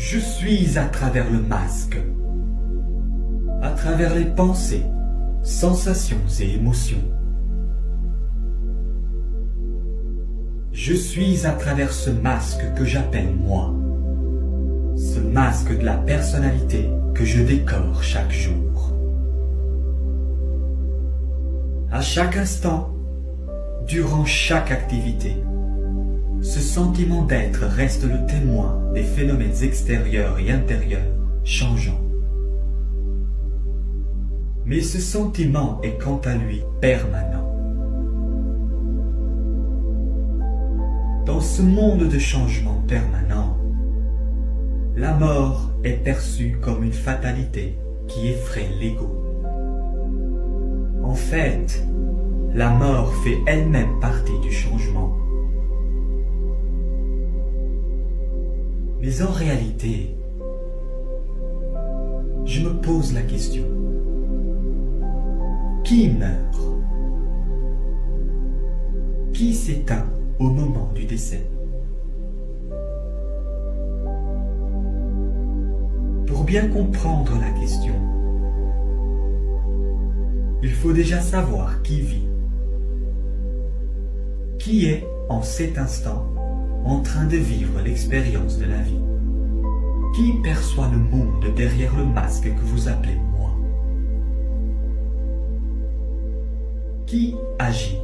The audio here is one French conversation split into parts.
Je suis à travers le masque, à travers les pensées, sensations et émotions. Je suis à travers ce masque que j'appelle moi, ce masque de la personnalité que je décore chaque jour. À chaque instant, durant chaque activité, ce sentiment d'être reste le témoin des phénomènes extérieurs et intérieurs changeants. Mais ce sentiment est quant à lui permanent. Dans ce monde de changement permanent, la mort est perçue comme une fatalité qui effraie l'ego. En fait, la mort fait elle-même partie du changement. Mais en réalité, je me pose la question, qui meurt? Qui s'éteint au moment du décès? Pour bien comprendre la question, il faut déjà savoir qui vit. Qui est, en cet instant, en train de vivre l'expérience de la vie? Qui perçoit le monde derrière le masque que vous appelez moi? Qui agit?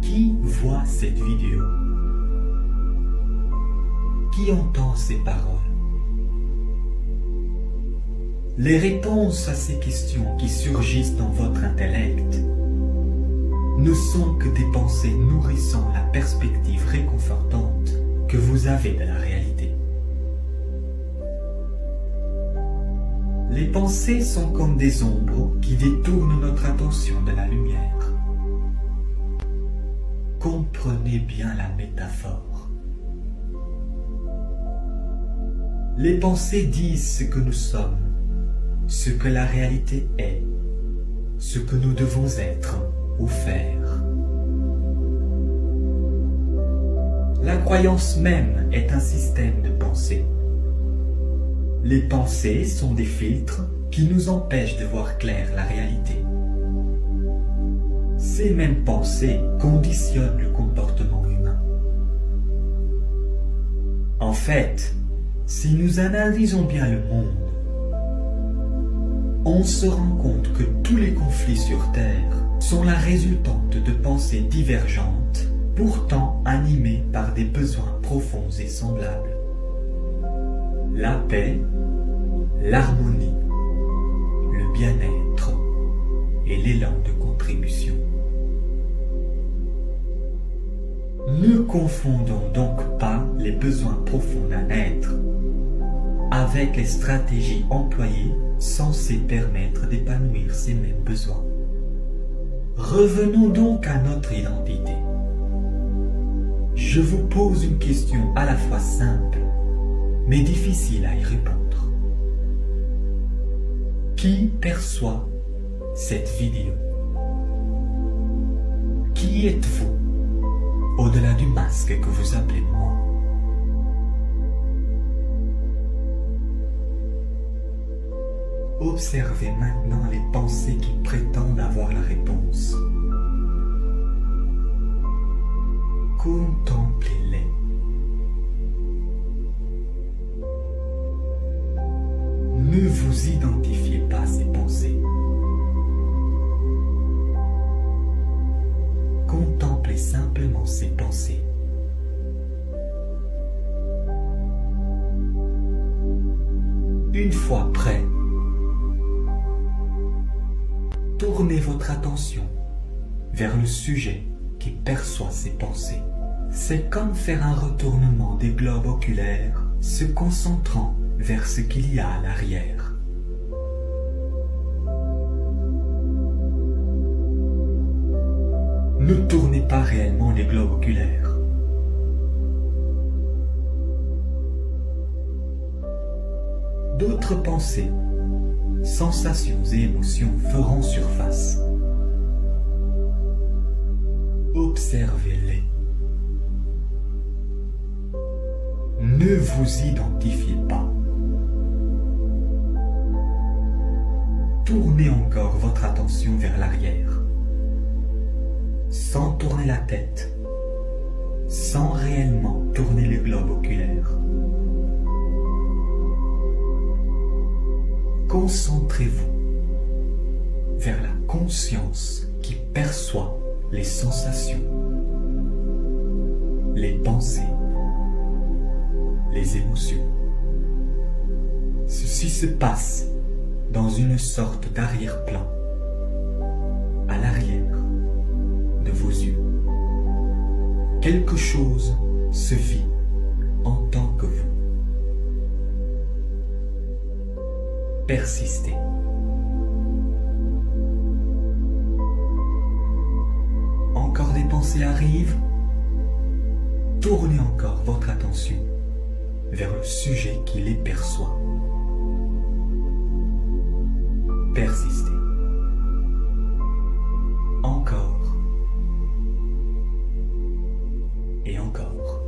Qui voit cette vidéo? Qui entend ces paroles? Les réponses à ces questions qui surgissent dans votre intellect ne sont que des pensées nourrissant la perspective réconfortante que vous avez de la réalité. Les pensées sont comme des ombres qui détournent notre attention de la lumière. Comprenez bien la métaphore. Les pensées disent ce que nous sommes, ce que la réalité est, ce que nous devons être ou faire. La croyance même est un système de pensée. Les pensées sont des filtres qui nous empêchent de voir clair la réalité. Ces mêmes pensées conditionnent le comportement humain. En fait, si nous analysons bien le monde, on se rend compte que tous les conflits sur Terre sont la résultante de pensées divergentes, pourtant animées par des besoins profonds et semblables. La paix, l'harmonie, le bien-être et l'élan de contribution. Ne confondons donc pas les besoins profonds d'un être avec les stratégies employées censées permettre d'épanouir ces mêmes besoins. Revenons donc à notre identité. Je vous pose une question à la fois simple, mais difficile à y répondre. Qui perçoit cette vidéo? Qui êtes-vous au-delà du masque que vous appelez moi? Observez maintenant les pensées qui prétendent avoir la réponse. Contemplez-les. Ne vous identifiez pas à ces pensées. Contemplez simplement ces pensées. Une fois prêt, tournez votre attention vers le sujet qui perçoit ces pensées. C'est comme faire un retournement des globes oculaires, se concentrant vers ce qu'il y a à l'arrière. Ne tournez pas réellement les globes oculaires. D'autres pensées, sensations et émotions feront surface. Observez-les. Ne vous identifiez pas. Tournez encore votre attention vers l'arrière, sans tourner la tête, sans réellement tourner le globe oculaire. Concentrez-vous vers la conscience qui perçoit les sensations, les pensées, les émotions. Ceci se passe dans une sorte d'arrière-plan, à l'arrière de vos yeux. Quelque chose se vit en tant que vous. Persistez. Encore des pensées arrivent. Tournez encore votre attention vers le sujet qui les perçoit. Persistez. Encore. Et encore.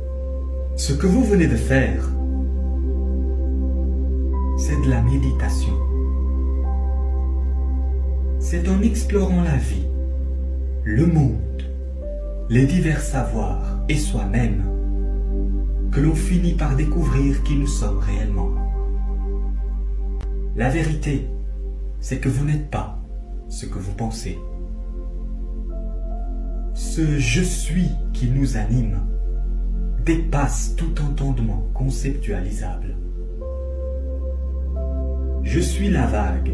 Ce que vous venez de faire, c'est de la méditation. C'est en explorant la vie, le monde, les divers savoirs et soi-même que l'on finit par découvrir qui nous sommes réellement. La vérité, c'est que vous n'êtes pas ce que vous pensez. Ce « je suis » qui nous anime dépasse tout entendement conceptualisable. Je suis la vague.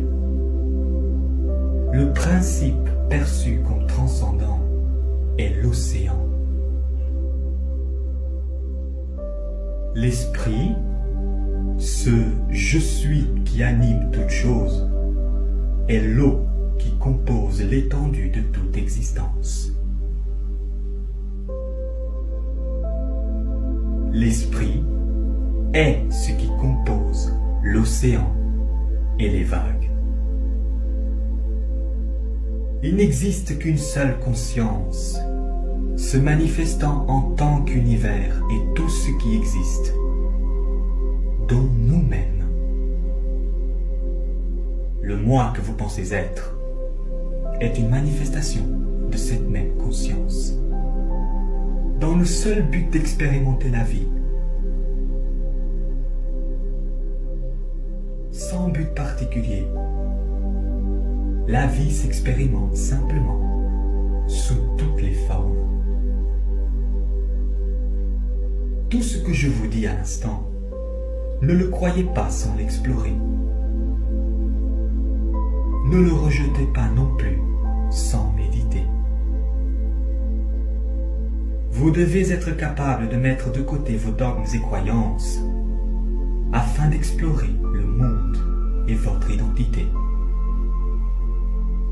Le principe perçu comme transcendant est l'océan. L'esprit, ce « je suis » qui anime toute chose, est l'eau qui compose l'étendue de toute existence. L'esprit est ce qui compose l'océan et les vagues. Il n'existe qu'une seule conscience, se manifestant en tant qu'univers et tout ce qui existe, dont nous-mêmes. Le moi que vous pensez être est une manifestation de cette même conscience, dans le seul but d'expérimenter la vie, sans but particulier. La vie s'expérimente simplement sous toutes les formes. Tout ce que je vous dis à l'instant, ne le croyez pas sans l'explorer. Ne le rejetez pas non plus sans méditer. Vous devez être capable de mettre de côté vos dogmes et croyances afin d'explorer le monde et votre identité.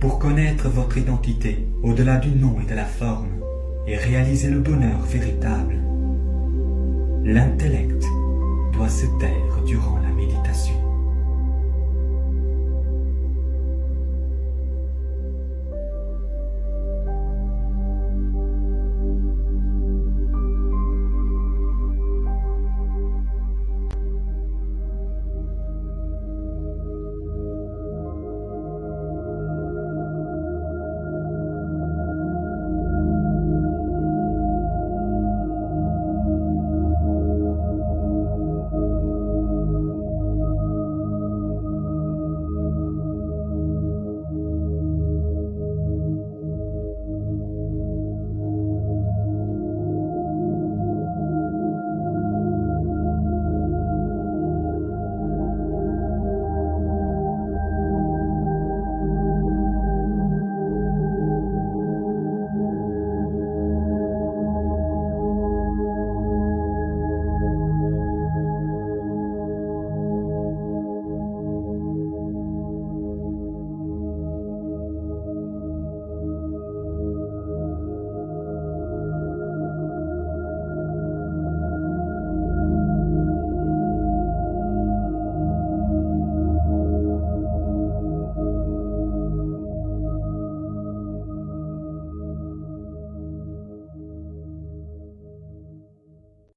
Pour connaître votre identité au-delà du nom et de la forme et réaliser le bonheur véritable, l'intellect doit se taire durant la méditation.